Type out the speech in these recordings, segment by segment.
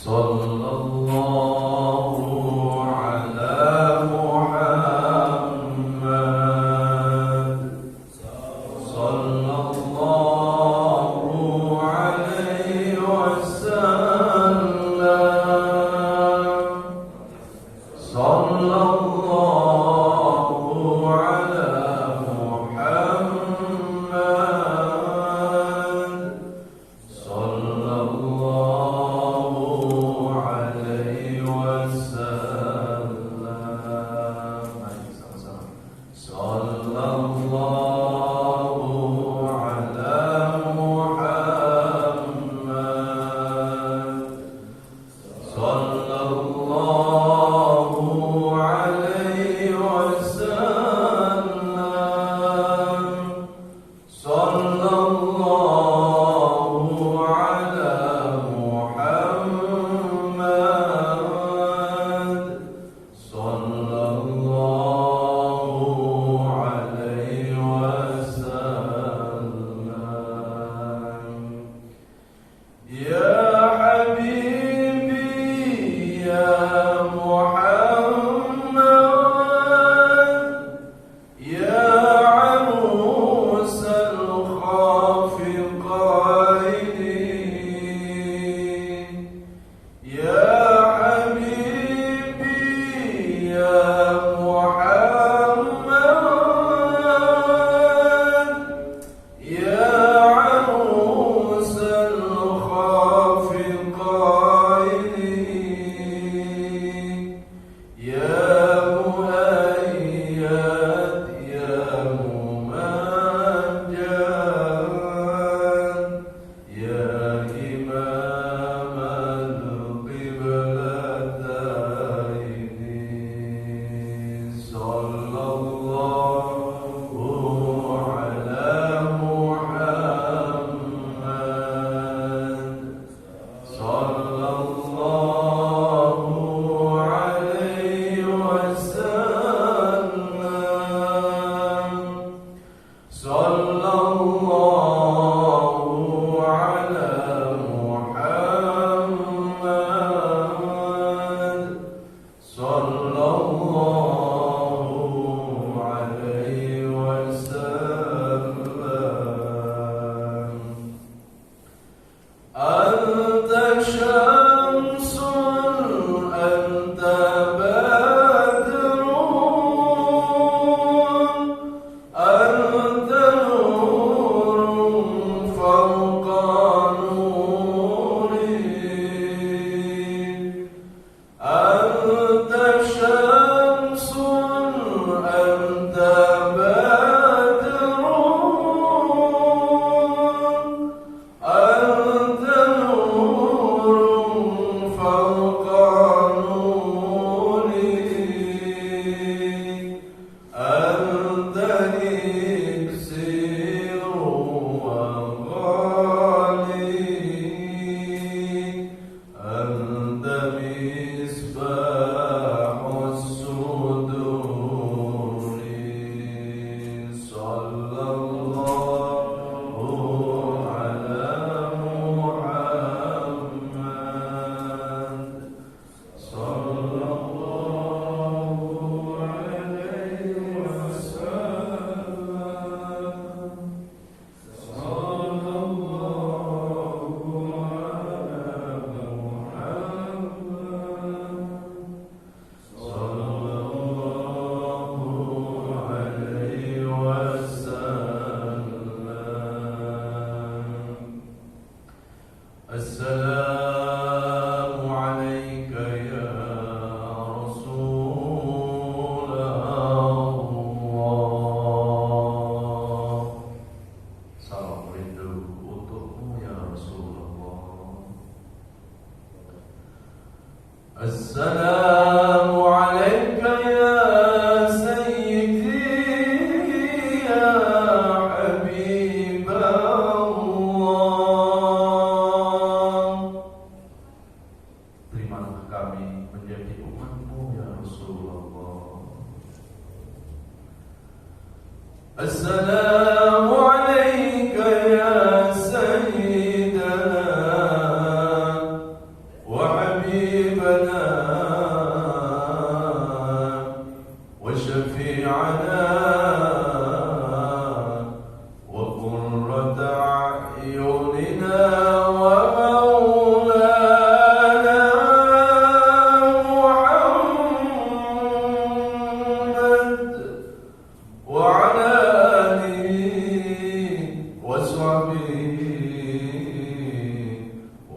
وحبيبنا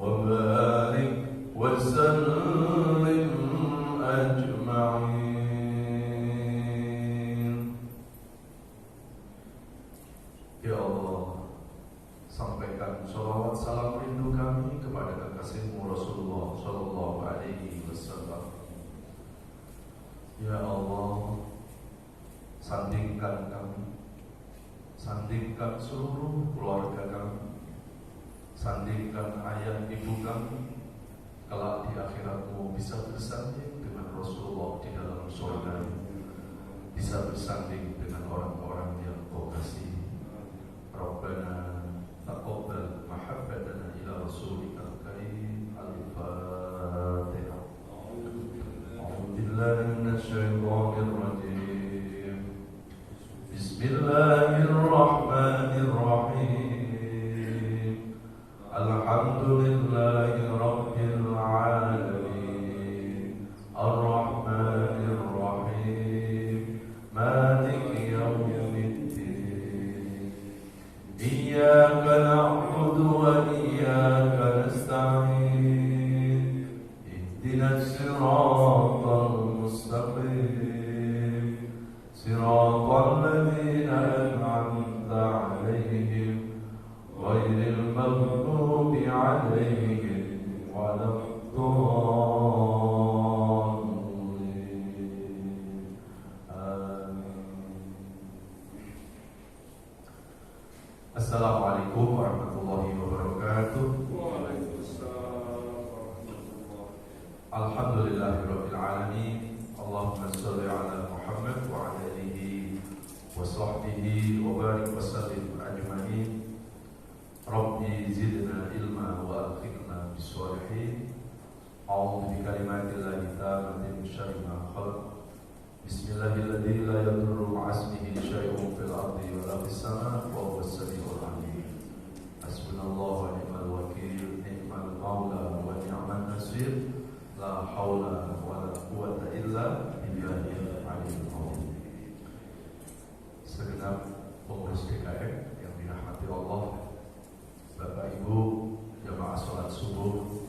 وبارك وسلم أجمعين. Ya Allah, sampaikan sholawat salam rindu kami kepada kekasihmu Rasulullah Sallallahu Alaihi Wasallam. Ya Allah, sandingkan kami, sandingkan seluruh keluarga kami, sandingkan ayah ibu kami, kelak di akhiratmu bisa bersanding dengan Rasulullah di dalam surga, bisa bersanding dengan orang-orang yang kau kasihi. Rabbana taqabbal mahabbatana ila rasulika karim. Al-Fatihah. A'udzu billahi minasy syaithanir rajim. Bismillahirrahmanirrahim. Alhamdulillahi rabbil alamin. Ar-Rahmanir Rahim. Maliki yaumiddin. Iyyaka na'budu wa iyyaka nasta'in. Ihdinas siratal mustaqim. Siratal ladzina an'amta 'alaihim ghairil maghdubi 'alaihim waladdallin. Assalamualaikum warahmatullahi wabarakatuh. Waalaikumsalam warahmatullahi. Alhamdulillahirabbil alamin. Allahumma shalli ala Muhammad wa ala alihi wa sahbihi wa barik wa sallim ajma'in. Rabbi zidna ilma wa alhiqna bis-shalihin. A'udzu bi kalimatillahi tammati min syarri ma khalaq. Bismillahilladzi la yadurru ma'asmihi syai'un fil ardi wa la fis sama' wa huwas sami'ul 'alim. Hasbunallahu wa ni'mal wakeel, ni'mal maula wa ni'man nasir. La haula wa la quwwata illa billahil 'aliyyil 'azim. Segenap pengurus DKM yang dirahmati Allah, Bapak Ibu jamaah salat subuh,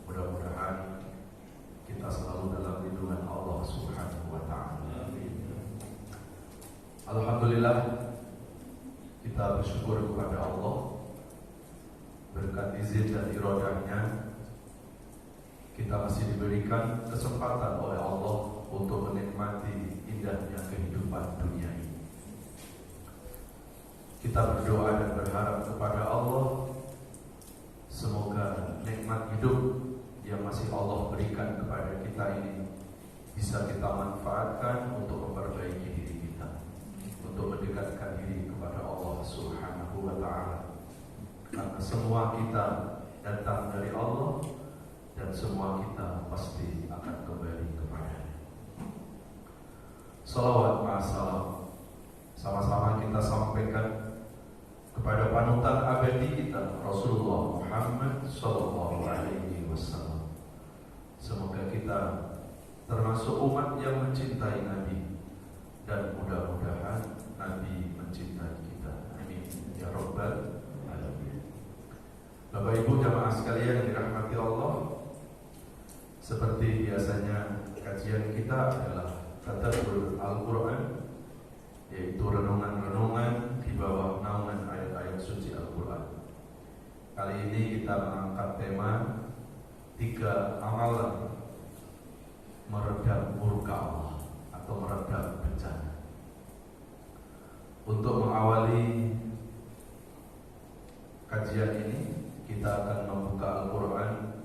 mudah-mudahan kita selalu dalam lindungan Allah Subhanahu wa ta'ala. Alhamdulillah, kita bersyukur kepada Allah. Berkat izin dan iradahnya, kita masih diberikan kesempatan oleh Allah untuk menikmati indahnya kehidupan dunia ini. Kita berdoa dan berharap kepada Allah, semoga nikmat hidup yang masih Allah berikan kepada kita ini bisa kita manfaatkan untuk memperbaiki diri kita, untuk mendekatkan diri kepada Allah Subhanahu wa ta'ala. Karena semua kita datang dari Allah dan semua kita pasti akan kembali kepada-Nya. Salawat ma'asalam sama-sama kita sampaikan kepada panutan abadi kita Rasulullah Muhammad Sallallahu Alaihi Wasallam. Semoga kita termasuk umat yang mencintai Nabi, dan mudah-mudahan Nabi mencintai kita. Amin ya Rabbal Alamin. Bapak Ibu jamaah sekalian yang dirahmati Allah, seperti biasanya kajian kita adalah tadabbur Al-Quran, yaitu renungan-renungan di bawah naungan ayat-ayat suci Al-Quran. Kali ini kita mengangkat tema 3 amalan meredam murka Allah atau meredam bencana. Untuk mengawali kajian ini, kita akan membuka Al-Quran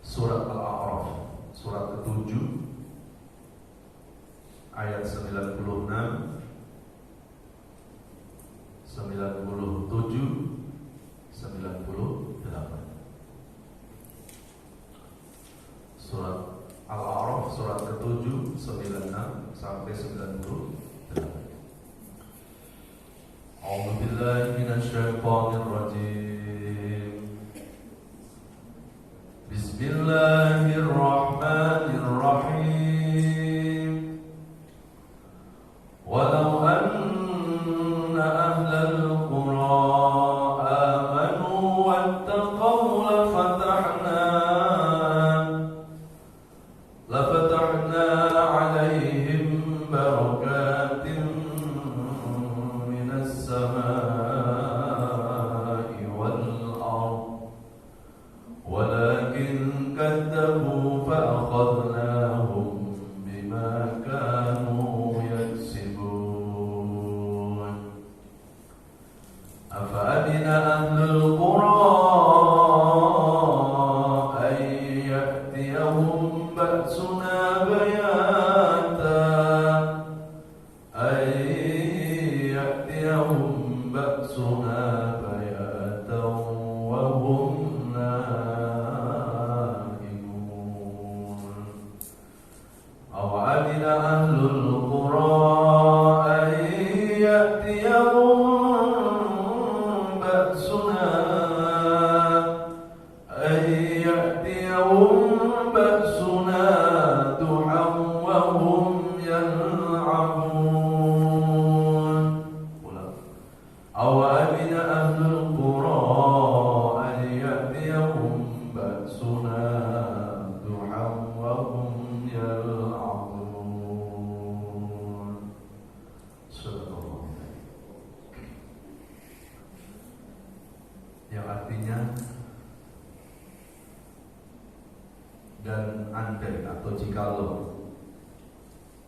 surat Al-A'raf, surat ke-7 ayat 96, 97, 98. Surat Al-A'raf surat ke-7 96 sampai 98. A'udzu billahi minasy syaithanir rajim. Bismillahirrahmanirrahim. Walau anna ahlal qura أفأمن أهل القرى أن يأتيهم بأسنا بياتا وهم نائمون أو أمن أهل القرى أن يأتيهم بأسنا ضحى وهم يلعبون أو أمن أهل القرى أن يأتيهم بأسنا ضحى وهم يلعبون. Yang artinya dan andai atau jikalau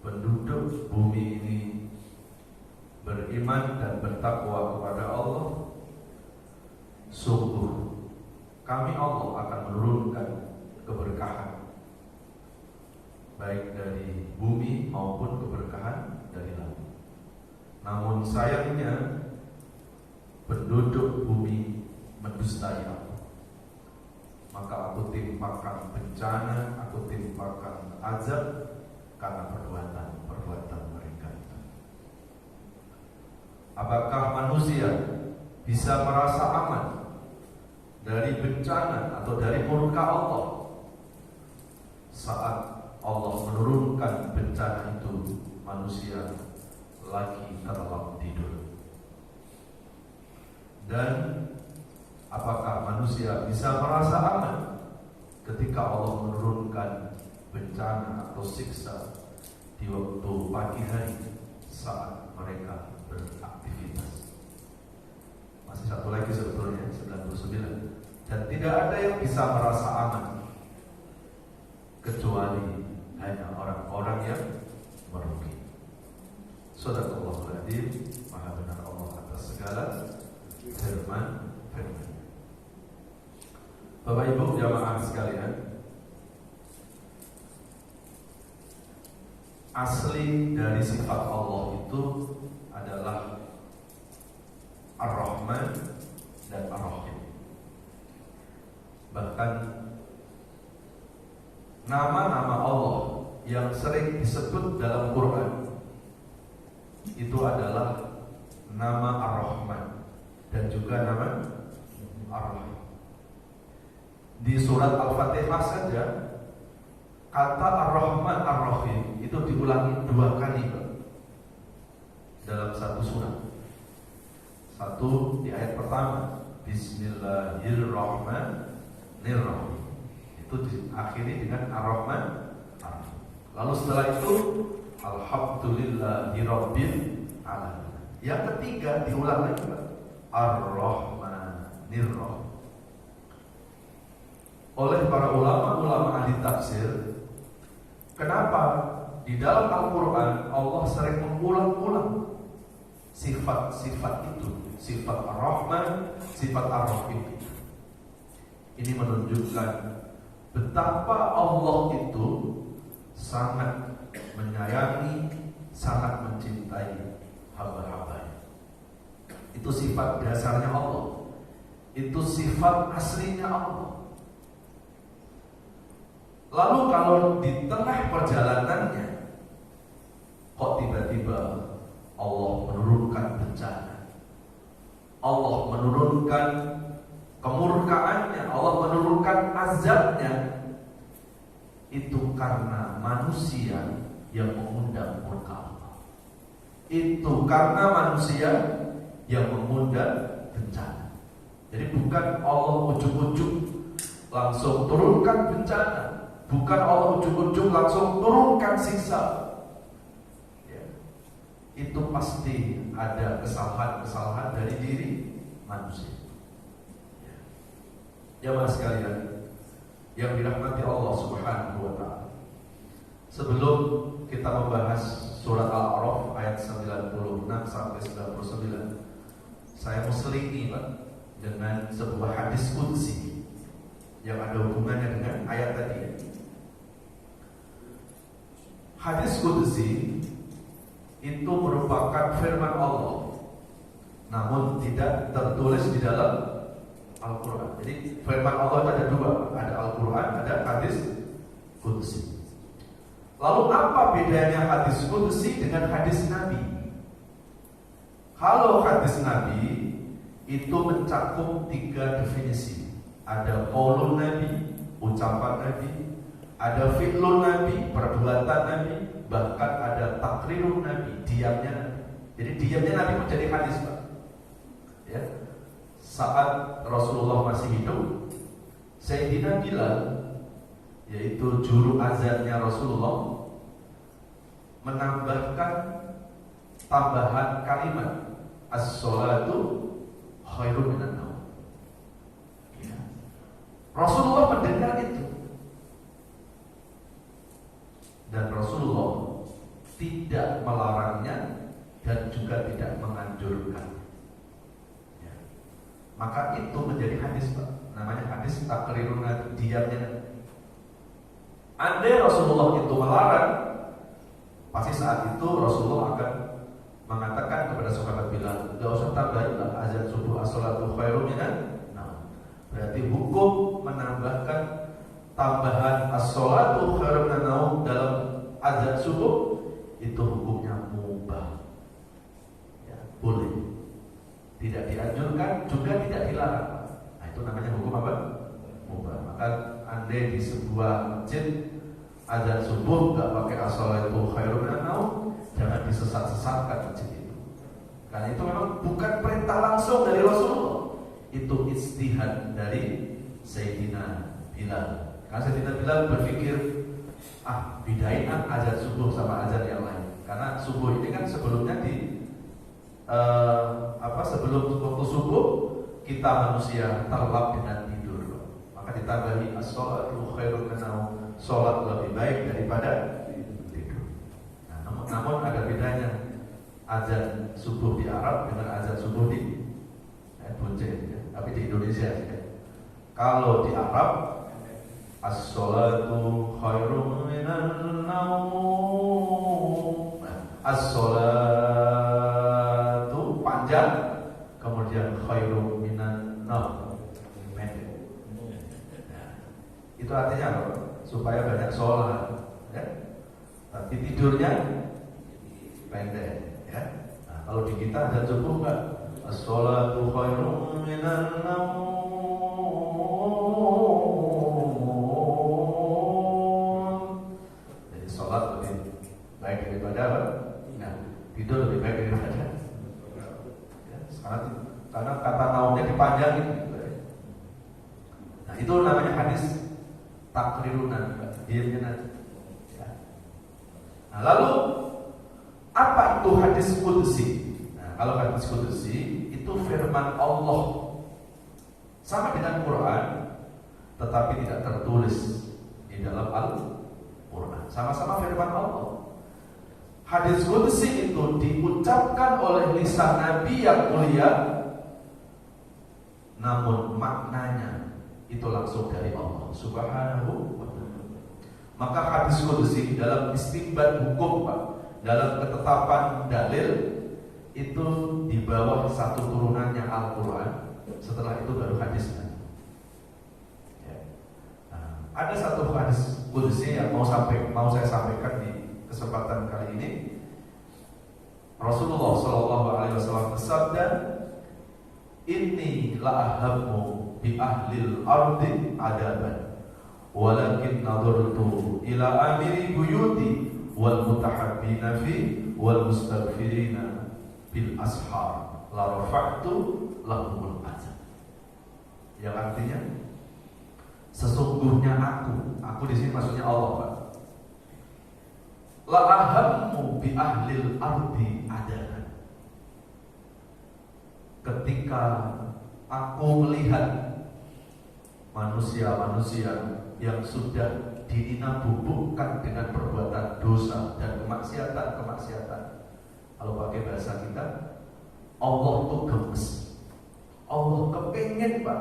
penduduk bumi ini beriman dan bertakwa kepada Allah, sungguh kami Allah akan menurunkan keberkahan baik dari bumi maupun keberkahan dari langit. Namun sayangnya penduduk bumi mendustai aku, maka aku timpakan bencana, aku timpakan azab karena perbuatan mereka. Apakah manusia bisa merasa aman dari bencana atau dari murka Allah saat Allah menurunkan bencana itu? Manusia lagi terlelap tidur. Dan apakah manusia bisa merasa aman ketika Allah menurunkan bencana atau siksa di waktu pagi hari saat mereka beraktivitas? Masih satu lagi sebetulnya, 99. Dan tidak ada yang bisa merasa aman kecuali hanya orang-orang yang merugi. Shadaqallahul adzim. Maha benar Allah atas segala firman. Bapak Ibu jamaah sekalian, asli dari sifat Allah itu adalah Ar-Rahman dan Ar-Rahim. Bahkan nama-nama Allah yang sering disebut dalam Quran itu adalah nama Ar-Rahman dan juga nama Ar-Rahim. Di surat Al-Fatihah saja kata Ar-Rahman Ar-Rahim itu diulangi 2 kali dalam satu surat. Satu di ayat pertama, Bismillahirrahmanirrahim, itu diakhiri dengan Ar-Rahman Ar-Rahim. Lalu setelah itu Alhamdulillahirabbil alamin. Yang ketiga diulang lagi Ar-Rahmanirrahim. Oleh para ulama ahli tafsir, kenapa di dalam Al-Quran Allah sering mengulang-ulang sifat-sifat itu, sifat Ar-Rahman, sifat Ar-Rahim. Ini menunjukkan betapa Allah itu sangat menyayangi, sangat mencintai hamba-hambanya. Itu sifat dasarnya Allah, itu sifat aslinya Allah. Lalu kalau di tengah perjalanannya kok tiba-tiba Allah menurunkan bencana, Allah menurunkan kemurkaannya, Allah menurunkan azabnya, itu karena manusia yang mengundang murka Allah. Itu karena manusia yang mengundang bencana. Jadi bukan Allah ujuk-ujuk langsung turunkan bencana, bukan Allah ujuk-ujuk langsung turunkan siksa. Ya. Itu pasti ada kesalahan-kesalahan dari diri manusia. Ya mas sekalian yang dirahmati Allah Subhanahu wa ta'ala, sebelum kita membahas surat Al-A'raf ayat 96 sampai 99, saya mau selingi Pak dengan sebuah hadis qudsi yang ada hubungannya dengan ayat tadi. Hadis qudsi itu merupakan firman Allah, namun tidak tertulis di dalam Al-Quran. Jadi firman Allah itu ada dua, ada Al-Quran, ada hadis qudsi. Lalu apa bedanya hadis qudsi dengan hadis Nabi? Kalau hadis Nabi itu mencakup 3 definisi. Ada qaulun Nabi, ucapan Nabi, ada fi'lun Nabi, perbuatan Nabi, bahkan ada takrirun Nabi, diamnya Nabi. Jadi diamnya Nabi menjadi hadis, Pak. Ya. Saat Rasulullah masih hidup, Sayyidina Bilal, yaitu juru azannya Rasulullah, menambahkan tambahan kalimat as-sholatu khairun minan naum. Ya. Rasulullah mendengar itu, dan Rasulullah tidak melarangnya dan juga tidak menganjurkan. Ya. Maka itu menjadi hadis, Pak. Namanya hadis takrirun, diamnya. Andai Rasulullah itu melarang, pasti saat itu Rasulullah akan mengatakan kepada sahabat Bilal, "Enggak usah tambahinlah azan subuh as-sholatu khairum minan." Nah, berarti hukum menambahkan tambahan as-sholatu khairum minan naum dalam azan subuh itu hukumnya mubah. Ya, boleh. Tidak dianjurkan, juga tidak dilarang. Nah, itu namanya hukum apa? Mubah. Maka andai di sebuah masjid azan subuh nggak pakai as-sholatu khairum minan naum, jangan disesat-sesatkan masjid itu. Karena itu memang bukan perintah langsung dari Rasulullah. Itu ijtihad dari Sayyidina Bilal. Karena Sayyidina Bilal berpikir, bedain azan subuh sama azan yang lain. Karena subuh ini kan sebelumnya sebelum waktu subuh kita manusia terlelap dengan tidur. Maka ditambahi as-sholatu khairun minan naum, sholat lebih baik daripada tidur. Nah, namun ada bedanya azan subuh di Arab dengan azan subuh di Bunce, ya. Tapi di Indonesia ya. Kalau di Arab as-sholatu khairun minan naum, as-sholatu panjang, kemudian khairun minan naum pendek. Itu artinya apa? Supaya banyak sholat, ya. Tapi tidurnya pendek, ya. Nah, kalau di kita azan subuh enggak, as-sholatu khairun minan naum. Jadi sholat lebih baik daripada apa? Nah, tidur lebih baik daripada. Ya, sekarang karena kata naumnya dipanjangin. Nah, itu namanya hadis takrirun Nabi, diamnya Nabi. Ya. Nah, lalu apa itu hadis qudsi? Nah, kalau hadis qudsi itu firman Allah, sama dengan Quran, tetapi tidak tertulis di dalam Al-Quran. Sama-sama firman Allah. Hadis qudsi itu diucapkan oleh lisan Nabi yang mulia, namun maknanya itu langsung dari Allah Subhanahu wa ta'ala. Maka hadis qudsi dalam istinbat hukum, Pak, dalam ketetapan dalil itu di bawah satu turunannya Al-Quran. Setelah itu baru hadis. Ya. Nah, ada satu hadis qudsi yang mau saya sampaikan di kesempatan kali ini. Rasulullah SAW bersabda, "Inni la'ahammu bi ahlil ardi adaban, walakin nadurtu ila amiri buyuti wal mutahabbina fi wal mustaghfirina bil ashar la rafa'tu lahumul azab." Yang artinya, sesungguhnya aku di sini maksudnya Allah, Pak, la ahammu bi ahlil ardi adaban. Ketika aku melihat manusia-manusia yang sudah dinabubukkan dengan perbuatan dosa dan kemaksiatan. Kalau pakai bahasa kita, Allah tuh gemes. ini Pak,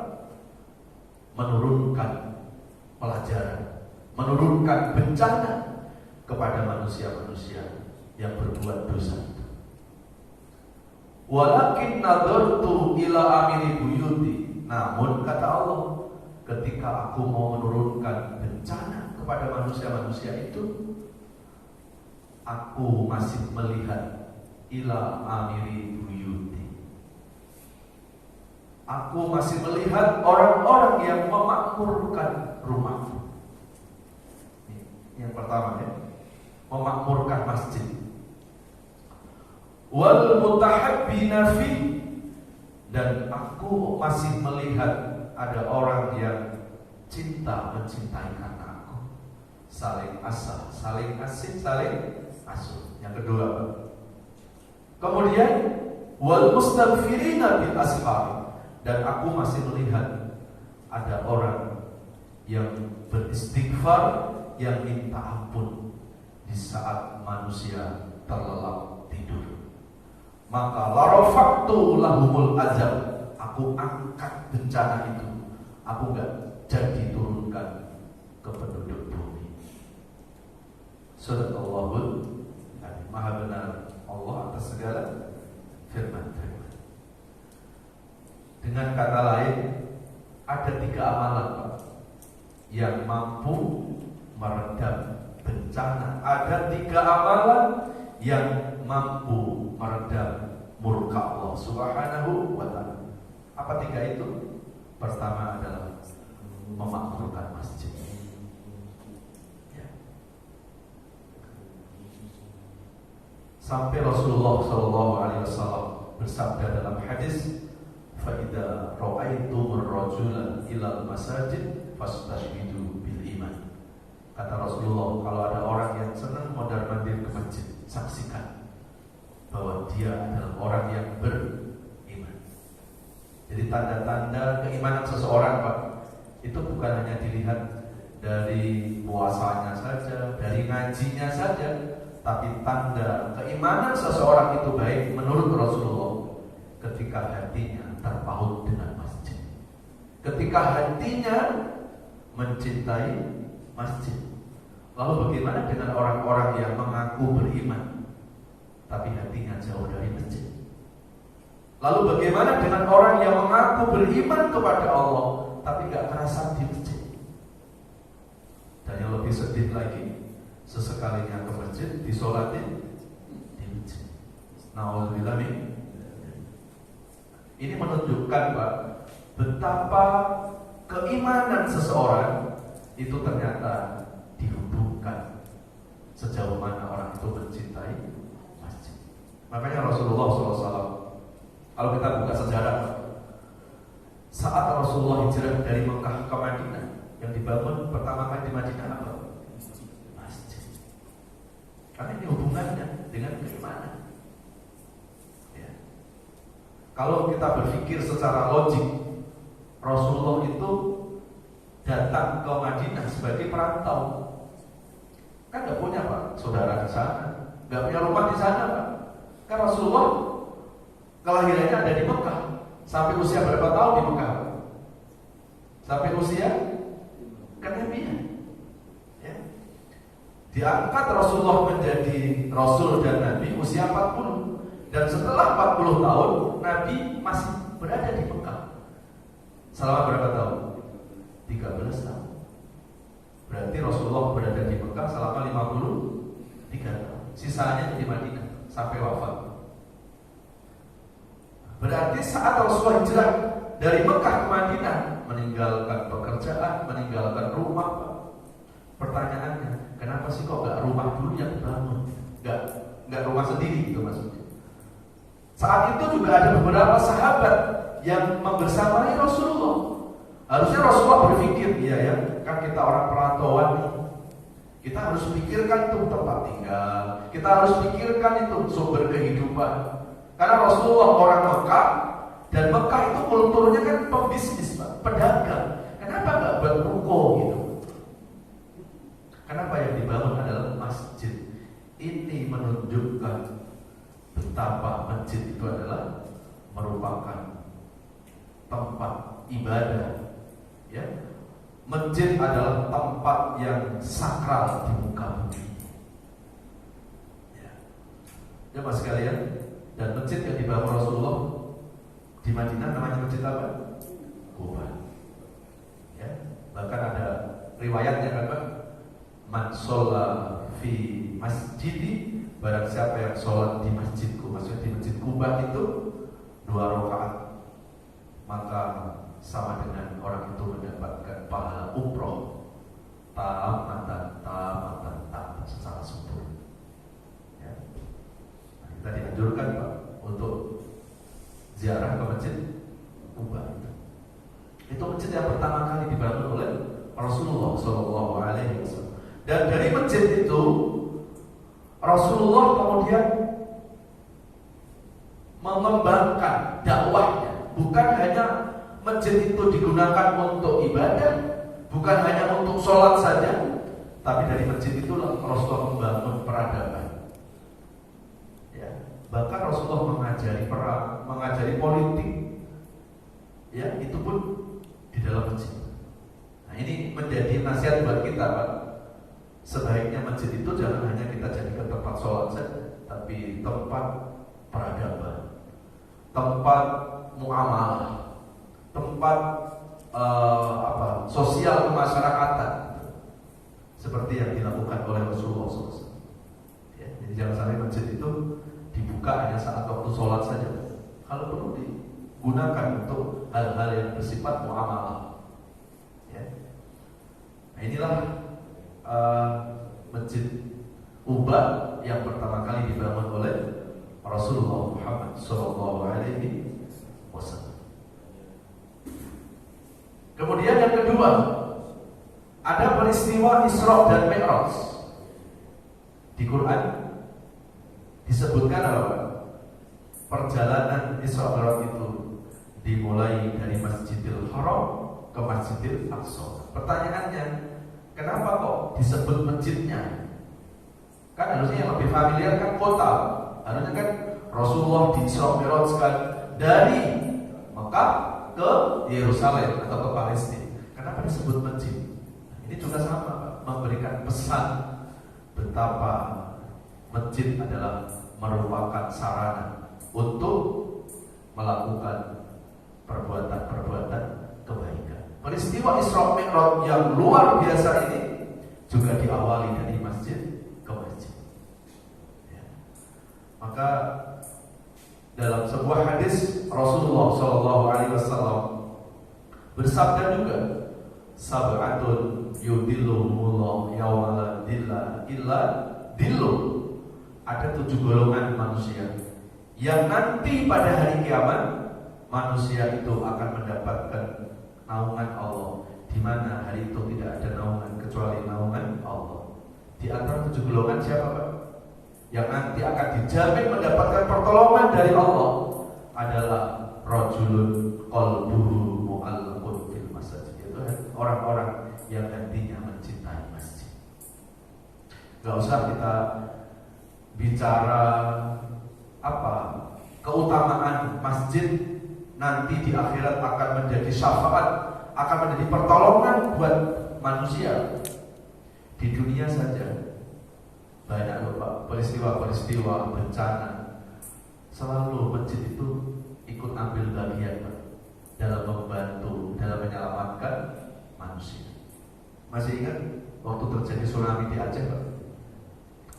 menurunkan pelajaran, menurunkan bencana kepada manusia-manusia yang berbuat dosa itu. Walakin nadartu ila amiri buyuti. Namun kata Allah, ketika aku mau menurunkan bencana kepada manusia-manusia itu, aku masih melihat ila amiri buyuti. Aku masih melihat orang-orang yang memakmurkan rumahku. Ini yang pertama ya, memakmurkan masjid. Wal mutahabbina fi, dan aku masih melihat ada orang yang cinta mencintai karena aku. Saling asah, saling asih, saling asuh. Yang kedua. Kemudian wal mustaghfirina bil ashar, dan aku masih melihat ada orang yang beristighfar, yang minta ampun di saat manusia terlelap tidur. Maka larafaktu lahumul azab, aku angkat bencana itu, aku gak jadi turunkan ke penduduk bumi. Sadaqallahul Azim. Maha benar Allah atas segala firman-firman. Dengan kata lain, ada 3 amalan Pak yang mampu meredam bencana. Ada 3 amalan yang mampu meredam murka Allah Subhanahu wa ta'ala. Apa 3 itu? Pertama adalah memakmurkan masjid. Ya. Sampai Rasulullah SAW bersabda dalam hadis, fa idza ra'aitumur rajula ilal masajid fastashhidu bil iman. Kata Rasulullah, kalau ada orang yang senang mondar-mandir ke masjid, saksikan bahwa dia adalah orang yang beriman. Jadi tanda-tanda keimanan seseorang Pak, itu bukan hanya dilihat dari puasanya saja, dari ngajinya saja, tapi tanda keimanan seseorang itu baik menurut Rasulullah ketika hatinya terpaut dengan masjid, ketika hatinya mencintai masjid. Lalu bagaimana dengan orang-orang yang mengaku beriman tapi hatinya jauh dari masjid? Lalu bagaimana dengan orang yang mengaku beriman kepada Allah tapi gak terasa di masjid? Dan yang lebih sedih lagi, sesekalinya ke masjid disolatin di masjid. Na'udzubillah min. Ini menunjukkan Pak, betapa keimanan seseorang itu ternyata dihubungkan sejauh mana orang itu mencintai masjid. Makanya Rasulullah SAW, kalau kita buka sejarah, saat Rasulullah hijrah dari Mekah ke Madinah, yang dibangun pertama kali di Madinah apa? Masjid. Karena ini hubungannya dengan keimanan. Ya. Kalau kita berpikir secara logik, Rasulullah itu datang ke Madinah sebagai perantau. Kan gak punya Pak saudara di sana, gak punya rumah di sana Pak. Kan Rasulullah kelahirannya ada di Mekah. Sampai usia berapa tahun di Mekah? Sampai usia kenabian. Ya. Diangkat Rasulullah menjadi Rasul dan Nabi usia 40. Dan setelah 40 tahun Nabi masih berada di Mekah. Selama berapa tahun? 13 tahun. Berarti Rasulullah berada di Mekah selama 53 tahun. Sisanya di Madinah sampai wafat. Berarti saat Rasulullah hijrah dari Mekah ke Madinah, meninggalkan pekerjaan, meninggalkan rumah. Pertanyaannya, kenapa sih kok gak rumah dulu yang dibangun? Gak rumah sendiri gitu maksudnya. Saat itu juga ada beberapa sahabat yang membersamai Rasulullah. Harusnya Rasulullah berpikir, iya ya, kan kita orang perantauan nih, kita harus pikirkan itu tempat tinggal, kita harus pikirkan itu sumber kehidupan. Karena Rasulullah orang Mekah, dan Mekah itu kulturnya kan pembisnis Pak, pedagang. Kenapa gak buat ruko gitu? Kenapa yang dibangun adalah masjid? Ini menunjukkan betapa masjid itu adalah merupakan tempat ibadah. Ya, masjid adalah tempat yang sakral di muka bumi. Ya, jemaah sekalian, dan masjid yang dibangun Rasulullah di Madinah namanya masjid apa? Quba. Ya, bahkan ada riwayatnya kan, Pak, man sholla fi masjidi, barang siapa yang sholat di masjidku, maksudnya di masjid Quba itu 2 rakaat, maka sama dengan orang itu mendapatkan pahala umroh tamatan secara sempurna. Ya. Nah, kita dianjurkan, Pak, untuk ziarah ke masjid Quba itu. Itu masjid yang pertama kali dibangun oleh Rasulullah SAW. Dan dari masjid itu Rasulullah kemudian mengembangkan dakwahnya. Bukan hanya masjid itu digunakan untuk ibadah, bukan hanya untuk sholat saja, tapi dari masjid itulah Rasulullah membangun peradaban. Ya, bahkan Rasulullah mengajari perang, mengajari politik. Ya, itu pun di dalam masjid. Nah, ini menjadi nasihat buat kita, Pak. Sebaiknya masjid itu jangan hanya kita jadikan tempat sholat saja, tapi tempat peradaban, tempat muamalah, tempat sosial kemasyarakatan, seperti yang dilakukan oleh Rasulullah SAW. Ya, jadi jangan sampai masjid itu dibuka hanya saat waktu sholat saja. Kalau perlu digunakan untuk hal-hal yang bersifat muamalah. Ya. Nah, inilah masjid Quba yang pertama kali dibangun oleh Rasulullah Muhammad SAW. Kemudian yang kedua, ada peristiwa Isra dan Mi'raj. Di Quran disebutkan apa? Perjalanan Isra Mi'raj itu dimulai dari Masjidil Haram ke Masjidil Aqsa. Pertanyaannya, kenapa kok disebut masjidnya? Kan harusnya yang lebih familiar kan kota. Harusnya kan Rasulullah di Isra Mi'raj kan dari Mekah ke Yerusalem atau ke Palestina. Kenapa disebut masjid? Ini juga sama, Pak, memberikan pesan betapa masjid adalah merupakan sarana untuk melakukan perbuatan-perbuatan kebaikan. Peristiwa Isra Mi'raj yang luar biasa ini juga diawali dari masjid ke masjid. Ya. Maka dalam sebuah hadis Rasulullah SAW bersabda juga, sab'atun yudilluhumullah yawma la dilla illa dillu. Ada 7 golongan manusia yang nanti pada hari kiamat manusia itu akan mendapatkan naungan Allah, di mana hari itu tidak ada naungan kecuali naungan Allah. Di antara 7 golongan siapa, Pak? Yang nanti akan dijamin mendapatkan pertolongan dari Allah adalah rajulun qalbuhu mu'allaqun fil masjid. Itu orang-orang yang nantinya mencintai masjid. Gak usah kita bicara keutamaan masjid nanti di akhirat akan menjadi syafaat, akan menjadi pertolongan buat manusia. Di dunia saja banyak loh, Pak, peristiwa-peristiwa bencana. Selalu masjid itu ikut ambil bagian, Pak, dalam membantu, dalam menyelamatkan manusia. Masih ingat waktu terjadi tsunami di Aceh, Pak?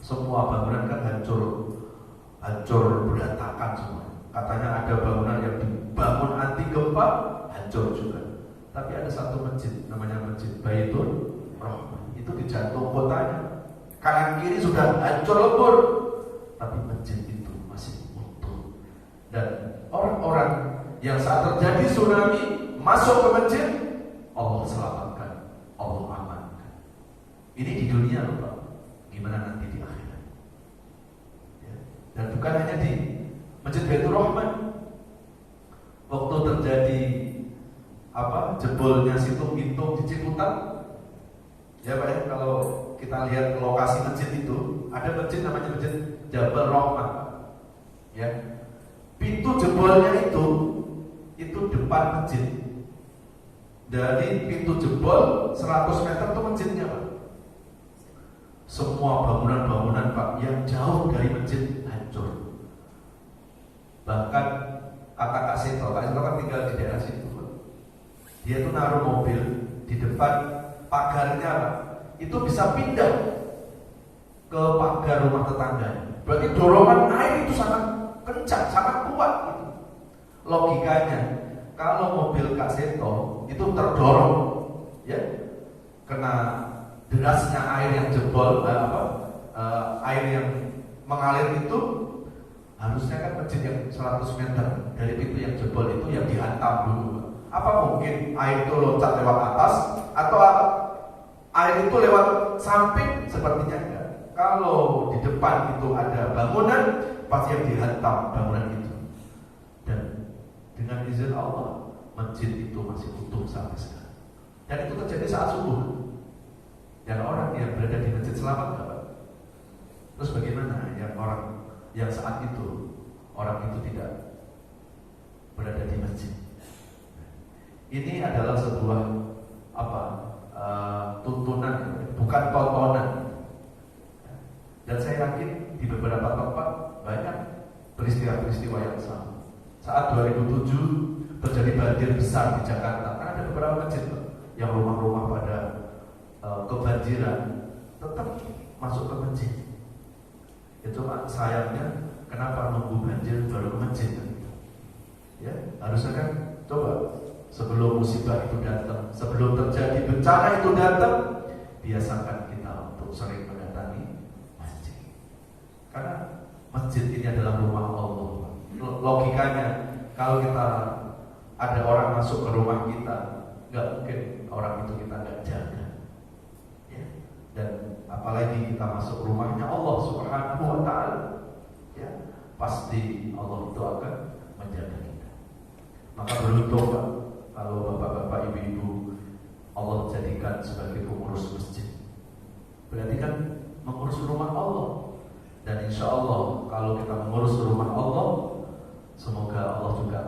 Semua bangunan kan hancur berantakan semua. Katanya ada bangunan yang dibangun anti gempa, hancur juga. Tapi ada satu masjid, namanya Masjid Baitul Rahmah. Itu di jantung kotanya. Kanan kiri sudah hancur lebur, tapi masjid itu masih utuh. Dan orang-orang yang saat terjadi tsunami masuk ke masjid, Allah selamatkan, Allah amankan. Ini di dunia loh, Pak. Gimana nanti di akhirat? Ya. Dan bukan hanya di Masjid Baitur Rahman. Waktu terjadi jebolnya situng Gintung di Ciputat, ya Pak ya, kalau kita lihat ke lokasi masjid itu, ada masjid namanya Masjid Jabal Rahmah. Ya, pintu jebolnya itu depan masjid. Dari pintu jebol 100 meter itu masjidnya Pak. Semua bangunan-bangunan Pak yang jauh dari masjid hancur. Bahkan kata Kak Seto kan tinggal di daerah situ Pak. Dia tuh naruh mobil di depan pagarnya Pak. Itu bisa pindah ke pagar rumah tetangganya. Berarti dorongan air itu sangat kencang, sangat kuat gitu. Logikanya kalau mobil Kak Seto itu terdorong ya kena derasnya air yang jebol air yang mengalir itu, harusnya kan masjid yang 100 meter dari pintu yang jebol itu yang dihantam dulu. Apa mungkin air itu loncat lewat atas atau air itu lewat samping? Sepertinya enggak. Kalau di depan itu ada bangunan, pasti yang dihantam bangunan itu. Dan dengan izin Allah, masjid itu masih utuh sampai sekarang. Dan itu terjadi saat subuh. Dan orang yang berada di masjid selamat enggak Pak? Terus bagaimana yang orang yang saat itu orang itu tidak berada di masjid? Ini adalah sebuah tuntunan, bukan tontonan. Dan saya yakin di beberapa tempat banyak peristiwa-peristiwa yang sama. Saat 2007 terjadi banjir besar di Jakarta, kan ada beberapa masjid yang rumah-rumah pada kebanjiran tetap masuk ke masjid. Ya cuma sayangnya kenapa nunggu banjir baru ke masjid? Ya harusnya kan coba sebelum musibah itu datang, sebelum terjadi bencana itu datang, biasakan kita untuk sering mendatangi masjid. Karena masjid ini adalah rumah Allah. Logikanya kalau kita ada orang masuk ke rumah kita, nggak mungkin orang itu kita nggak jaga. Ya. Dan apalagi kita masuk rumahnya Allah Subhanahu wa Ta'ala, ya, pasti Allah itu akan menjaga kita. Maka beruntung Pak kalau bapak-bapak, ibu-ibu Allah jadikan sebagai pengurus masjid. Berarti kan mengurus rumah Allah. Dan insya Allah kalau kita mengurus rumah Allah, semoga Allah juga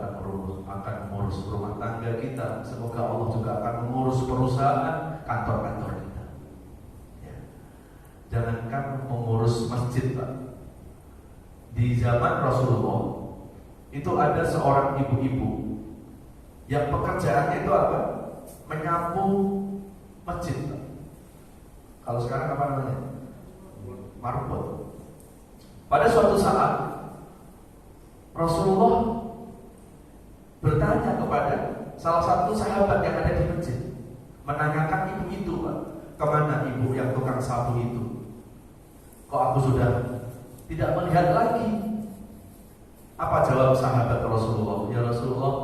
akan mengurus rumah tangga kita. Semoga Allah juga akan mengurus perusahaan, kantor-kantor kita. Ya. Jangankan mengurus masjid Pak. Di zaman Rasulullah itu ada seorang ibu-ibu yang pekerjaannya itu apa? Menyapu masjid. Kalau sekarang apa namanya? Marbot. Pada suatu saat Rasulullah bertanya kepada salah satu sahabat yang ada di masjid, menanyakan ibu itu, Pak, kemana ibu yang tukang sapu itu? Kok aku sudah tidak melihat lagi? Apa jawab sahabat Rasulullah? Ya Rasulullah,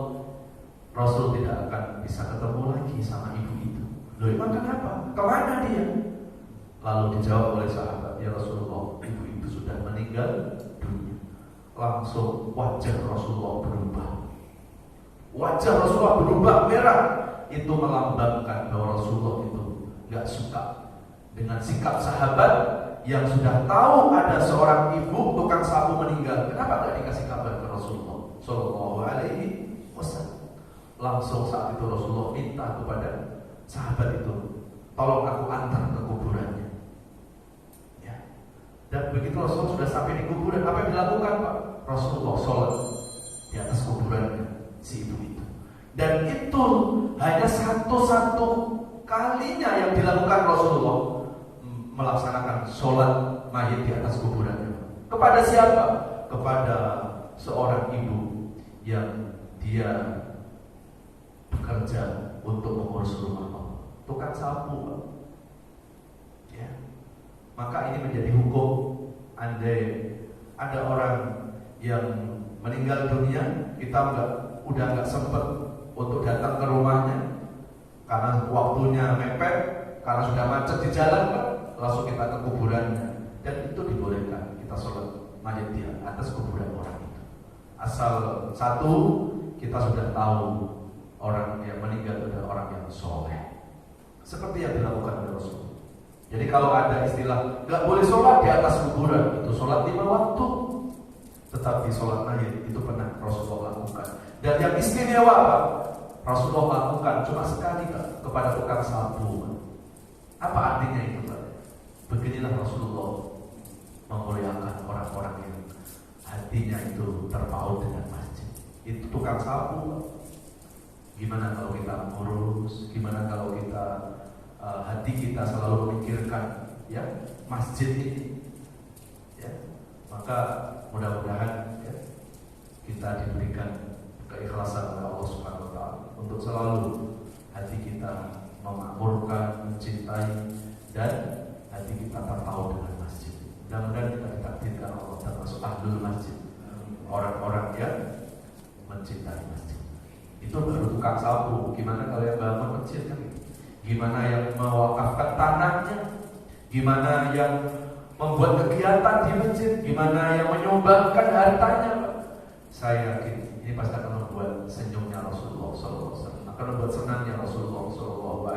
Rasul tidak akan bisa ketemu lagi sama ibu itu. Loh emang kenapa? Kemana dia? Lalu dijawab oleh sahabat, ya Rasulullah, ibu itu sudah meninggal dunia. Langsung wajah Rasulullah berubah. Wajah Rasulullah berubah merah. Itu melambangkan bahwa Rasulullah itu gak suka dengan sikap sahabat yang sudah tahu ada seorang ibu tukang sapu meninggal. Kenapa gak dikasih kabar ke Rasulullah Sallallahu Alaihi Wasallam? Langsung saat itu Rasulullah minta kepada sahabat itu, tolong aku antar ke kuburannya. Ya. Dan begitu Rasulullah sudah sampai di kuburan, apa yang dilakukan Pak? Rasulullah sholat di atas kuburannya si ibu itu. Dan itu hanya satu-satu kalinya yang dilakukan Rasulullah melaksanakan sholat mayit di atas kuburannya. Kepada siapa? Kepada seorang ibu yang dia bekerja untuk mengurus rumah Allah, tukang sapu Pak. Ya. Maka ini menjadi hukum. Andai ada orang yang meninggal dunia, kita udah nggak sempat untuk datang ke rumahnya karena waktunya mepet, karena sudah macet di jalan Pak, langsung kita ke kuburannya. Dan itu dibolehkan kita sholat mayit di atas kuburan orang itu, asal satu kita sudah tahu orang yang meninggal adalah orang yang soleh, seperti yang dilakukan oleh Rasul. Jadi kalau ada istilah nggak boleh sholat di atas kuburan, itu sholat 5 waktu. Tetapi sholat mayit itu pernah Rasulullah lakukan. Dan yang istimewa apa? Rasulullah lakukan cuma sekali Pak, kepada tukang sapu. Apa artinya itu Pak? Beginilah Rasulullah memuliakan orang-orang yang hatinya itu terpaut dengan masjid. Itu tukang sapu Pak. Gimana kalau kita ngurus? Gimana kalau kita hati kita selalu memikirkan ya masjid ini? Ya, maka mudah-mudahan ya, kita diberikan keikhlasan oleh Allah Subhanahu Wa Taala untuk selalu hati kita memakmurkan, mencintai, dan hati kita terpaut dengan masjid. Mudah-mudahan kita ditakdirkan Allah termasuk ahlul masjid, orang-orang yang mencintai masjid. Itu baru tukang sapu. Gimana kalau yang bangun masjid kan? Gimana yang mewakafkan tanahnya? Gimana yang membuat kegiatan di masjid? Gimana yang menyumbangkan hartanya? Saya yakin ini pasti akan membuat senyumnya Rasulullah SAW, akan membuat senangnya Rasulullah SAW.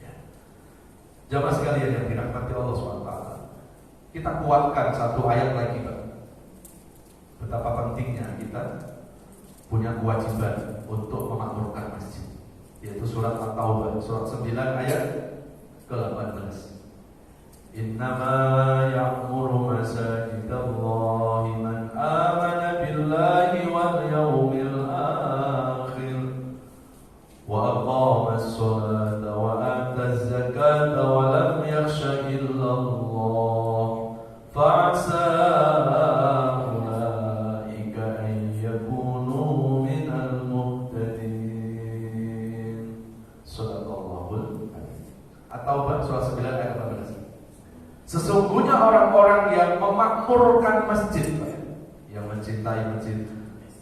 Ya. Jamaah sekalian yang dirahmati Allah SWT, kita kuatkan satu ayat lagi Pak. Betapa pentingnya kita punya kewajiban untuk memakmurkan masjid, yaitu surat At-Taubah surat 9 ayat ke-18. Innama ya'muru masajidallahi man amana billahi wal yawmil akhir wa aqama as-salata wa ata az-zakata wa lam yakhsha illa Allah fa'asa Sesungguhnya orang-orang yang memakmurkan masjid, yang mencintai masjid,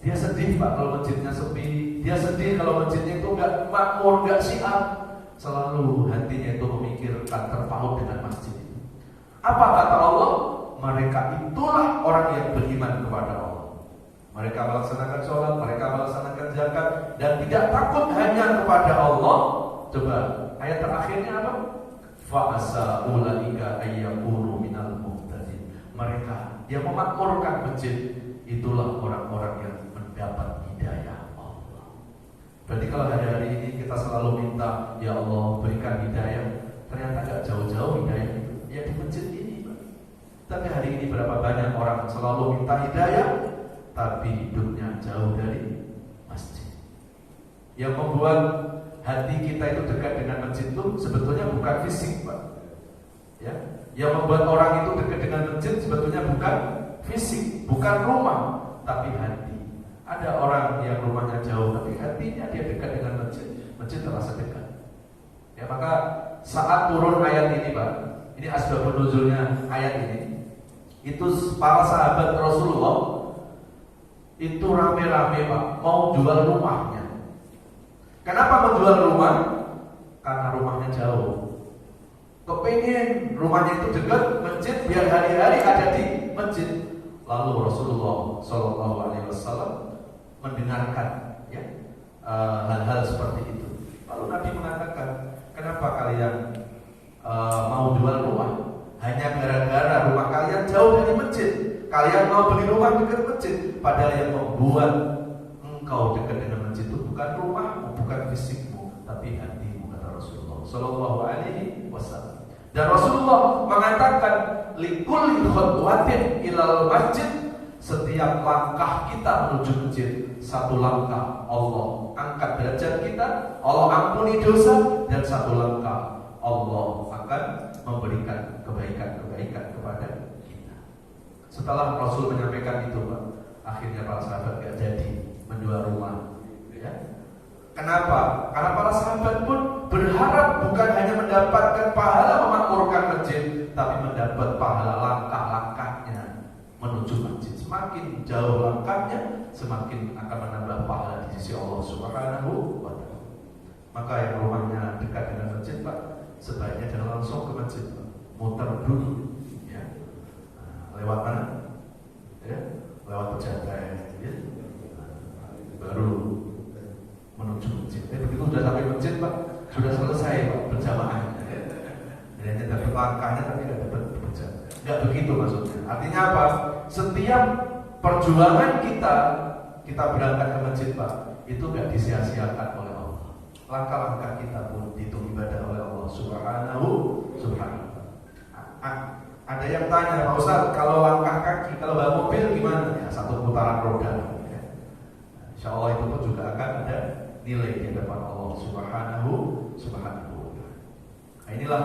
dia sedih Pak kalau masjidnya sepi, dia sedih kalau masjidnya itu nggak makmur, nggak syiar. Selalu hatinya itu memikirkan, terpaut dengan masjid. Apa kata Allah? Mereka itulah orang yang beriman kepada Allah. Mereka melaksanakan sholat, mereka melaksanakan zakat, dan tidak takut hanya kepada Allah. Coba ayat terakhirnya apa? Fa'asa ulaika ayyakunu minal muhtadin. Mereka yang memakmurkan masjid itulah orang-orang yang mendapat hidayah Allah. Berarti kalau hari-hari ini kita selalu minta, ya Allah berikan hidayah, ternyata gak jauh-jauh hidayah itu ya di masjid ini Pak. Tapi hari ini berapa banyak orang selalu minta hidayah tapi hidupnya jauh dari masjid. Yang membuat hati kita itu dekat dengan masjid itu sebetulnya bukan fisik Pak. Ya, yang membuat orang itu dekat dengan masjid sebetulnya bukan fisik, bukan rumah, tapi hati. Ada orang yang rumahnya jauh tapi hatinya dia dekat dengan masjid. Masjid terasa dekat. Ya, maka saat turun ayat ini Pak, ini asbabun nuzulnya ayat ini, itu para sahabat Rasulullah itu rame-rame Pak mau jual rumahnya. Kenapa menjual rumah? Karena rumahnya jauh. Kepingin rumahnya itu dekat masjid biar hari-hari ada di masjid. Lalu Rasulullah SAW mendengarkan ya hal-hal seperti itu. Lalu Nabi mengatakan, kenapa kalian mau jual rumah? Hanya gara-gara rumah kalian jauh dari masjid. Kalian mau beli rumah dekat masjid. Padahal yang membuat engkau dekat dengan masjid itu bukan rumahmu, bukan fisikmu, tapi hatimu, kata Rasulullah Sallallahu Alaihi Wasallam. Dan Rasulullah mengatakan, likulli khutwatin ilal masjid, setiap langkah kita menuju masjid, satu langkah Allah angkat derajat kita, Allah ampuni dosa, dan satu langkah Allah akan memberikan kebaikan-kebaikan kepada kita. Setelah Rasul menyampaikan itu Pak, akhirnya para sahabat gak jadi menjual rumah ya. Kenapa? Karena para sahabat pun berharap bukan hanya mendapatkan pahala memakmurkan masjid, tapi mendapat pahala langkah-langkahnya menuju masjid. Semakin jauh langkahnya, semakin akan menambah pahala di sisi Allah Subhanahu wa Ta'ala. Maka yang rumahnya dekat dengan masjid Pak, sebaiknya jangan langsung ke masjid Pak, muter dulu ya. Lewat mana? Ya, lewat pejaten ya. Baru menuju masjid. Begitu sudah sampai masjid Pak, sudah selesai Pak berjamaah. Hanya dapat langkahnya tapi tidak dapat berjamaah. Enggak begitu maksudnya. Artinya apa? Setiap perjuangan kita berangkat ke masjid Pak, itu gak disia-siakan oleh Allah. Langkah-langkah kita pun dihitung ibadah oleh Allah Subhanahu wa ta'ala. Ada yang tanya, Pak Ustaz, kalau langkah kaki, kalau bawa mobil gimana? Ya, satu putaran roda. Ya. Insya Allah itu pun juga akan ada nilai di hadapan Allah Subhanahu wa ta'ala. Nah, inilah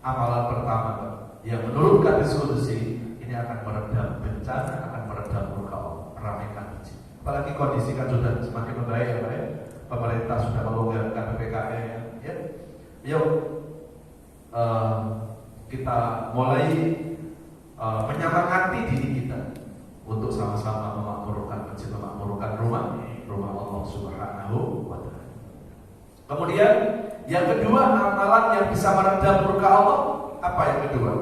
amalan pertama Pak, yang menurut hadis qudsi ini akan meredam bencana, akan meredam murka Allah, meramaikan masjid. Apalagi kondisi kan sudah semakin membaik ya Pak ya. Pemerintah sudah melonggarkan PPKM ya. Yuk kita mulai menyemangati diri kita untuk sama-sama memakmurkan masjid, memakmurkan rumah Allah Subhanahu wa ta'ala. Kemudian yang kedua, amalan yang bisa meredam murka Allah, apa yang kedua?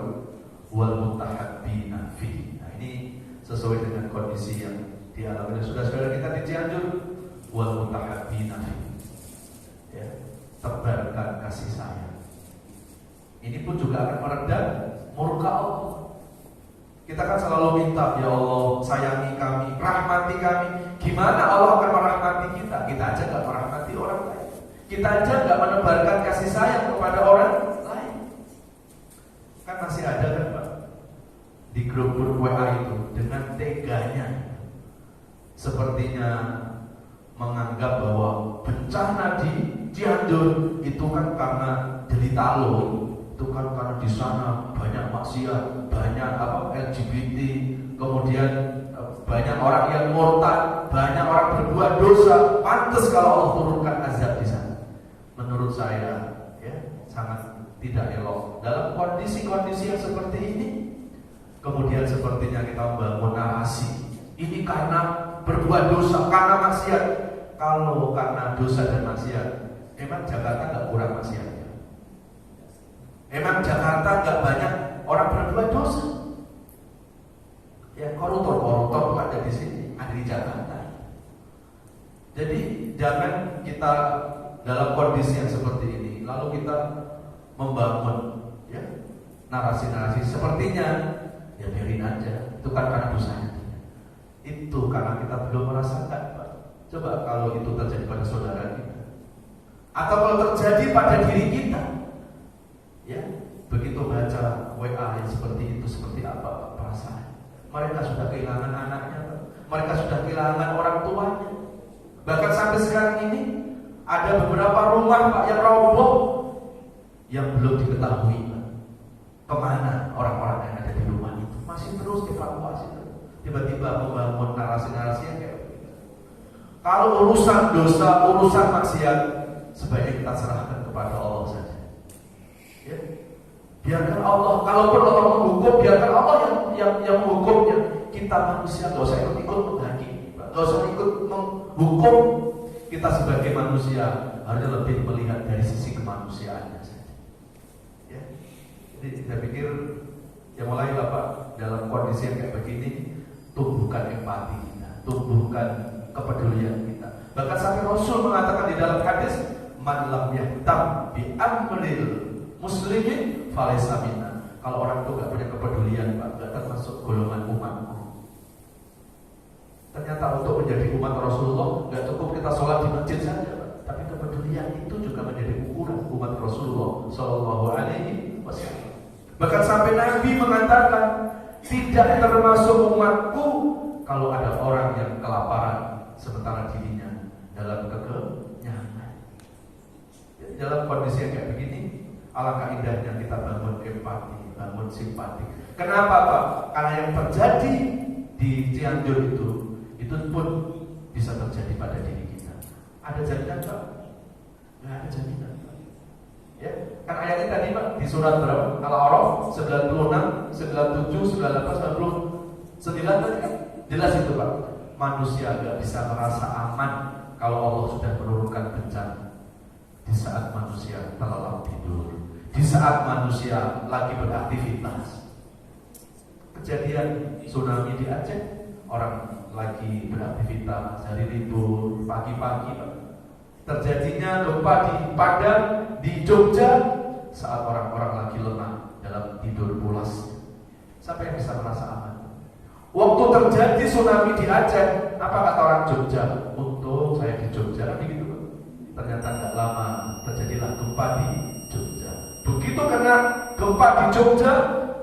Wal mutahabbina fi. Nah, ini sesuai dengan kondisi yang dialami saudara-saudara kita di Cianjur. Wal mutahabbina fi. Ya, tebarkan kasih sayang. Ini pun juga akan meredam murka Allah. Kita kan selalu minta, ya Allah sayangi kami, rahmati kami. Gimana Allah akan merahmati kita? Kita aja gak merahmati orang lain. Kita aja gak menebarkan kasih sayang kepada orang lain. Kan masih ada kan Pak, di grup-grup WA itu dengan teganya, sepertinya menganggap bahwa bencana di Cianjur itu kan karena Delitalo. Itu kan karena di sana banyak maksiat, banyak LGBT, kemudian banyak orang yang murtad, banyak orang berbuat dosa. Pantas kalau Allah turunkan azab di sana. Menurut saya, ya, sangat tidak elok dalam kondisi-kondisi yang seperti ini. Kemudian sepertinya kita membangun narasi ini karena berbuat dosa, karena maksiat. Kalau karena dosa dan maksiat, emang Jakarta nggak kurang maksiat? Emang Jakarta gak banyak orang berbuat dosa? Ya, koruptor ada di sini, ada di Jakarta. Jadi jangan kita dalam kondisi yang seperti ini lalu kita membangun ya narasi-narasi sepertinya ya biarin aja, itu kan karena dosanya. Itu karena kita belum merasakan Pak. Coba kalau itu terjadi pada saudara kita, atau kalau terjadi pada diri kita, ya, begitu baca WA yang seperti itu, seperti apa perasaan? Mereka sudah kehilangan anaknya, mereka sudah kehilangan orang tuanya. Bahkan sampai sekarang ini ada beberapa rumah Pak yang roboh yang belum diketahui Pak, kemana orang-orang yang ada di rumah itu. Masih terus evakuasi. Tiba-tiba membangun narasi-narasi yang kayak begitu. Kalau urusan dosa, urusan maksiat, sebaiknya kita serahkan kepada Allah saja. Ya. Biarkan Allah, kalau perlu Allah menghukum, biarkan Allah yang menghukumnya. Kita manusia gak usah ikut menghakimi, gak usah ikut menghukum. Kita sebagai manusia harusnya lebih melihat dari sisi kemanusiaannya saja. Ya. Jadi saya pikir ya mulailah Pak, dalam kondisi yang kayak begini, tumbuhkan empati kita, tumbuhkan kepedulian kita. Bahkan sampai Rasul mengatakan di dalam hadis, man lam yahtam bi amril muslimin falaysa minna. Kalau orang itu gak punya kepedulian Pak, gak termasuk golongan umatku. Ternyata untuk menjadi umat Rasulullah gak cukup kita sholat di masjid saja Pak, tapi kepedulian itu juga menjadi ukuran umat Rasulullah Sallallahu Alaihi Wasallam. Bahkan sampai Nabi mengatakan, tidak termasuk umatku kalau ada orang yang kelaparan sementara dirinya dalam kekenyangan. Dalam kondisi yang kayak begini, alangkah indahnya kita bangun empati, bangun simpati. Kenapa Pak? Karena yang terjadi di Cianjur itu pun bisa terjadi pada diri kita. Ada jaminan Pak? Nggak ada jaminan Pak. Ya, kan ayatnya tadi Pak di surat berapa? Al-A'raf 96, 97, 98, 99 tadi kan jelas itu Pak. Manusia nggak bisa merasa aman kalau Allah sudah menurunkan bencana di saat manusia terlelap tidur, di saat manusia lagi beraktivitas. Kejadian tsunami di Aceh, orang lagi beraktivitas hari libur pagi-pagi Pak. Terjadinya gempa di Padang, di Jogja saat orang-orang lagi lemah dalam tidur pulas. Siapa yang bisa merasa aman? Waktu terjadi tsunami di Aceh, apa kata orang Jogja? Untung saya di Jogja, begitu. Ternyata nggak lama terjadilah gempa di Jogja. Begitu kena gempa di Jogja,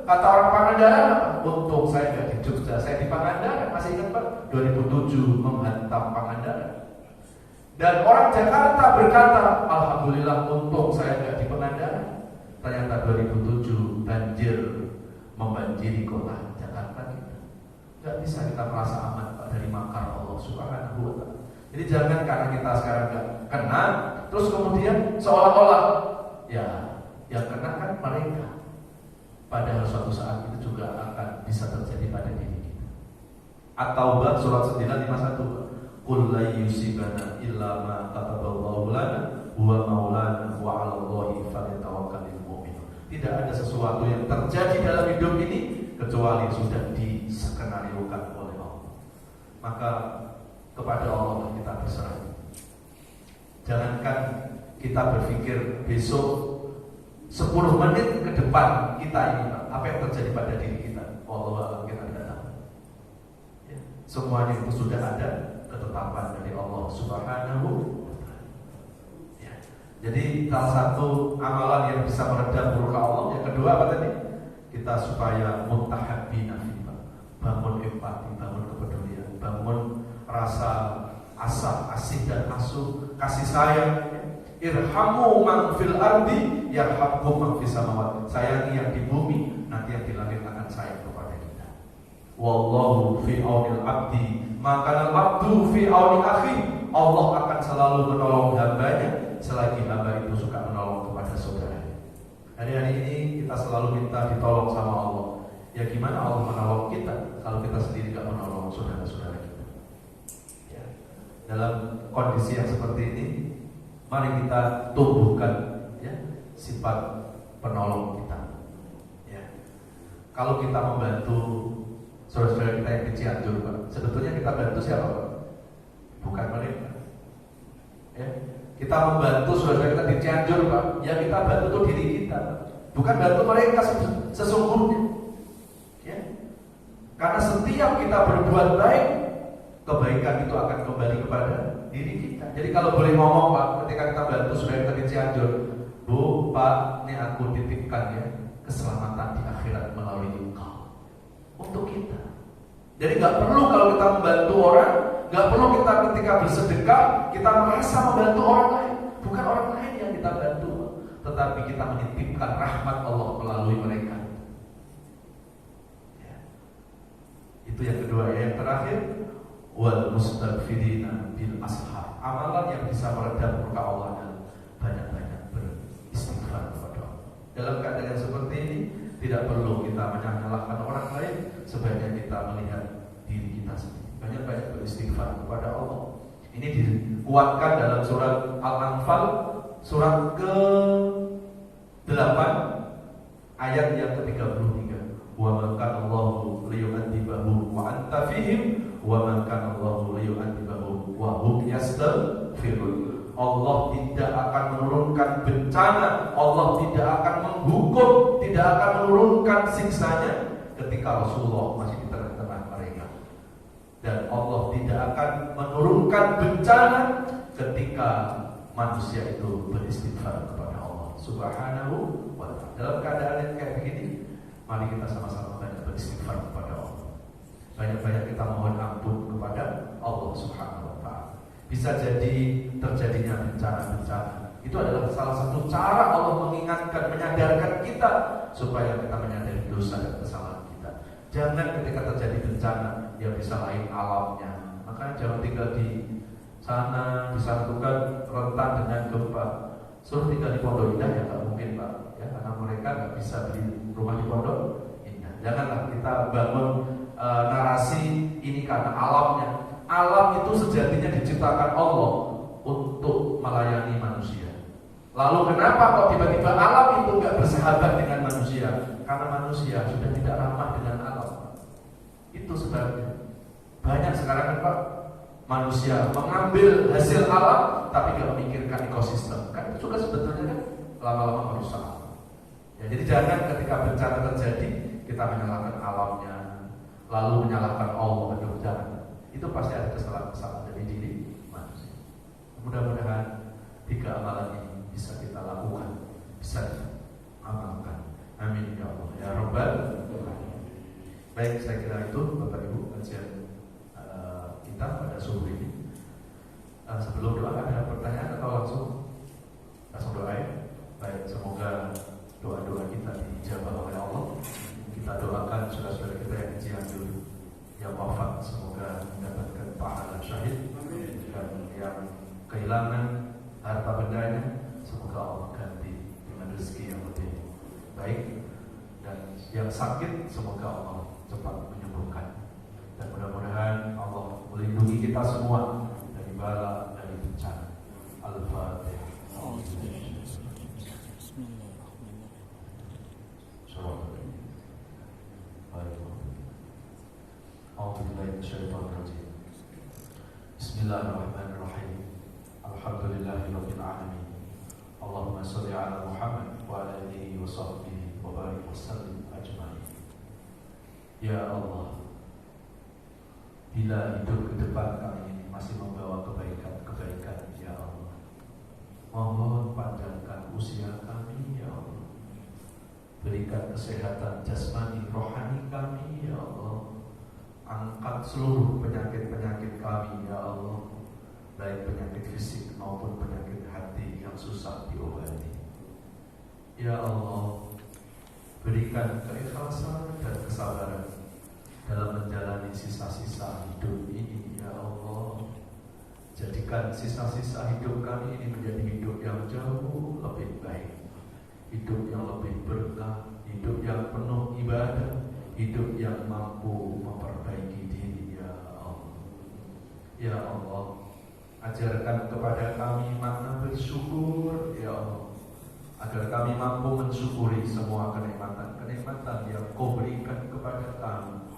kata orang Pangandaran, untung saya nggak di Jogja, saya di Pangandaran. Masih ingat Pak? 2007 menghantam Pangandaran. Dan orang Jakarta berkata, alhamdulillah untung saya nggak di Pangandaran. Ternyata 2007 banjir membanjiri kota Jakarta kita. Nggak bisa kita merasa aman Pak dari makar Allah Subhanahu wa Ta'ala. Jadi jangan karena kita sekarang nggak kena, terus kemudian seolah-olah ya yang kena kan mereka. Padahal suatu saat itu juga akan bisa terjadi pada diri kita. At-Taubah surat 951. Qul la yusibana illa ma kataballahu lana huwa maulana wa 'alallahi falyatawakkalul mu'minun. Tidak ada sesuatu yang terjadi dalam hidup ini kecuali sudah diskenariokan oleh Allah. Maka kepada Allah kita berserah. Jangankan kita berpikir besok 10 menit ke depan kita ini apa yang terjadi pada diri kita. Allah kita tidak tahu. Ya, semuanya itu sudah ada ketetapan dari Allah Subhanahu wa Ta'ala. Ya. Jadi salah satu amalan yang bisa meredam murka Allah. Yang kedua apa tadi? Kita supaya mutahabbina fillah. Bangun empati, bangun kepedulian, bangun rasa asih dan asuh, kasih sayang. Irhamu man fil ardi yarhamkum man fis samawati. Sayangi yang di bumi, nanti yang di langit akan sayang kepada kita. Wallahu fi aunil abdi, maka al-abdu fi auni akhi. Allah akan selalu menolong hambanya selagi hamba itu suka menolong kepada saudaranya. Hari-hari ini kita selalu minta ditolong sama Allah. Ya gimana Allah menolong kita kalau kita sendiri gak menolong saudara-saudara kita? Ya. Dalam kondisi yang seperti ini, mari kita tumbuhkan ya, sifat penolong kita. Ya. Kalau kita membantu saudara-saudara kita yang di Cianjur, Pak, sebetulnya kita bantu siapa, Pak? Bukan mereka. Ya. Kita membantu saudara kita di Cianjur, Pak, ya kita bantu tuh diri kita, Pak. Bukan bantu mereka sesungguhnya. Ya. Karena setiap kita berbuat baik, kebaikan itu akan kembali kepada diri kita. Jadi kalau boleh ngomong Pak, ketika kita bantu saudara kita di Cianjur, Bu, Pak, ini aku titipkan ya keselamatan di akhirat melalui engkau untuk kita. Jadi nggak perlu kalau kita membantu orang, nggak perlu kita ketika bersedekah kita merasa membantu orang lain. Bukan orang lain yang kita bantu, tetapi kita menitipkan rahmat Allah melalui mereka. Ya. Itu yang kedua. Yang terakhir, wal mustaghfirina bil ashar. Amalan yang bisa meredam murka Allah dan banyak-banyak beristighfar kepada Allah. Dalam keadaan yang seperti ini tidak perlu kita menyalahkan orang lain, sebaiknya kita melihat diri kita sendiri. Banyak-banyak beristighfar kepada Allah. Ini dikuatkan dalam surat Al-Anfal surat ke-8 ayat yang ke-33. Wa man kana Allahu liyu'adzibahum wa anta fihim wa man kana Allahu liyu'adzibahum wa hum yastaghfirun. Allah tidak akan menurunkan bencana, Allah tidak akan menghukum, tidak akan menurunkan siksanya ketika Rasulullah masih di tengah-tengah mereka. Dan Allah tidak akan menurunkan bencana ketika manusia itu beristighfar kepada Allah Subhanahu wa Ta'ala. Dalam keadaan yang kayak begini, mari kita sama-sama banyak beristighfar kepada Allah. Banyak-banyak kita mohon ampun kepada Allah Subhanahu wa Ta'ala. Bisa jadi terjadinya bencana-bencana. Itu adalah salah satu cara Allah mengingatkan, menyadarkan kita supaya kita menyadari dosa dan kesalahan kita. Jangan ketika terjadi bencana ya bisa lain alamnya. Maka jangan tinggal di sana disatukan rentan dengan gempa. Suruh tinggal di Pondok Indah ya nggak mungkin Pak, ya karena mereka nggak bisa beli rumah di Pondok Indah. Janganlah kita bangun narasi ini karena alamnya. Alam itu sejatinya diciptakan Allah untuk melayani manusia. Lalu kenapa kok tiba-tiba alam itu nggak bersahabat dengan manusia? Karena manusia sudah tidak ramah dengan alam. Itu sebabnya. Banyak sekarang kan Pak, manusia mengambil hasil alam tapi nggak memikirkan ekosistem. Kan itu juga sebetulnya kan lama-lama merusak. Ya, jadi jangan ketika bencana terjadi kita menyalahkan alamnya. lalu menyalahkan Allah, aduh jangan. Itu pasti ada kesalahan-kesalahan dari diri manusia. Mudah-mudahan 3 amalan ini bisa kita lakukan, bisa kita amalkan. Amin ya Allah ya Rabbal alamin. Baik, saya kira itu Bapak Ibu kajian kita pada subuh ini. Sebelum doa ada pertanyaan atau langsung doa ya? Baik, semoga doa-doa kita dijabah oleh Allah. Kita doakan saudara-saudara kita yang cianjur yang wafat, semoga mendapatkan pahala syahid, dan yang kehilangan harta bendanya semoga Allah ganti dengan rezeki yang lebih baik, dan yang sakit semoga Allah cepat menyembuhkan, dan mudah-mudahan Allah melindungi kita semua dari bala, dari bencana. Al-Fatihah. Bismillahirrahmanirrahim. Alhamdulillahirabbil alamin. Allahumma shalli ala Muhammad wa ala alihi wa sahbihi wa barik wa sallim ajmain. Ya Allah, bila hidup ke depan kami ini masih membawa kebaikan-kebaikan, ya Allah, mohon panjangkan usia kami, ya Allah. Berikan kesehatan jasmani rohani kami, ya Allah. Angkat seluruh penyakit-penyakit kami, ya Allah, baik penyakit fisik maupun penyakit hati yang susah diobati. Ya Allah, berikan keikhlasan dan kesabaran dalam menjalani sisa-sisa hidup ini, ya Allah. Jadikan sisa-sisa hidup kami ini menjadi hidup yang jauh lebih baik, hidup yang lebih berkah, hidup yang penuh ibadah, hidup yang mampu memperbaiki diri, ya Allah. Ya Allah, ajarkan kepada kami makna bersyukur, ya Allah, agar kami mampu mensyukuri semua kenikmatan-kenikmatan yang Kau berikan kepada kami.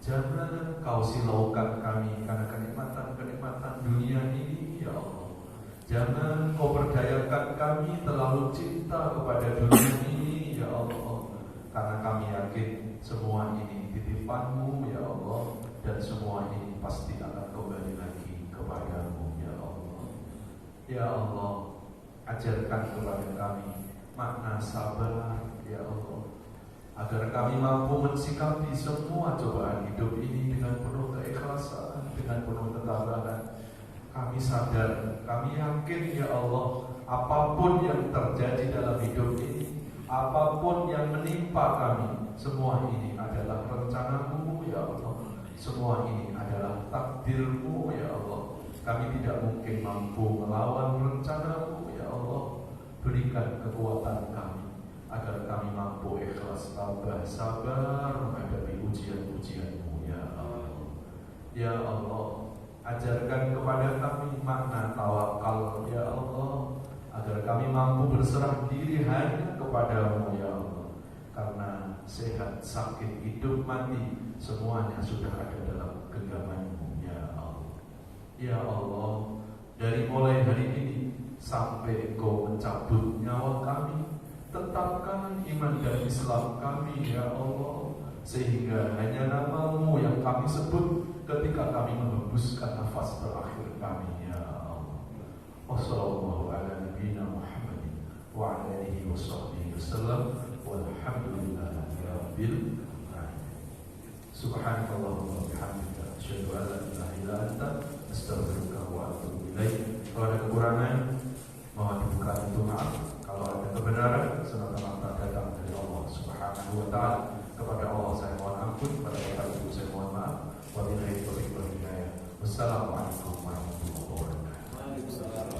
Jangan Kau silaukan kami karena kenikmatan-kenikmatan dunia ini, ya Allah. Jangan Kau perdayakan kami terlalu cinta kepada dunia ini, ya Allah, karena kami yakin semua ini titipan-Mu, ya Allah, dan semua ini pasti akan kembali lagi kepada-Mu, ya Allah. Ya Allah, ajarkan kepada kami makna sabar, ya Allah, agar kami mampu mensikapi semua cobaan hidup ini dengan penuh keikhlasan, dengan penuh ketabahan. Kami sadar, kami yakin, ya Allah, apapun yang terjadi dalam hidup ini, apapun yang menimpa kami, semua ini adalah rencana-Mu, ya Allah. Semua ini adalah takdir-Mu, ya Allah. Kami tidak mungkin mampu melawan rencana-Mu, ya Allah. Berikan kekuatan kami agar kami mampu ikhlas, tabah, sabar menghadapi ujian-ujian-Mu, ya Allah. Ya Allah, ajarkan kepada kami makna tawakal, ya Allah, agar kami mampu berserah diri hanya kepada-Mu, ya Allah. Karena sehat, sakit, hidup, mati, semuanya sudah ada dalam genggaman-Mu, ya Allah. Ya Allah, dari mulai hari ini sampai Engkau mencabut nyawa kami, tetapkan iman dan Islam kami, ya Allah, sehingga hanya nama-Mu yang kami sebut ketika kami menghembuskan nafas terakhir kami, ya Allah. Wassallallahu ala nabiyina Muhammadin wa ala alihi wa sahbihi wasallam, walhamdulillahi rabbil alamin. Subhanakallahumma wa bihamdika, asyhadu an la ilaha illa anta, astaghfiruka wa atubu ilaik. Kalau ada kekurangan, mohon dibuka pintu maaf. Kalau ada kebenaran, semata-mata datang dari Allah Subhanahu wa ta'ala. Kepada Allah saya mohon ampun, pada Bapak Ibu saya mohon maaf. Wabillahi taufiq wal hidayah. Wassalamualaikum warahmatullahi wabarakatuh.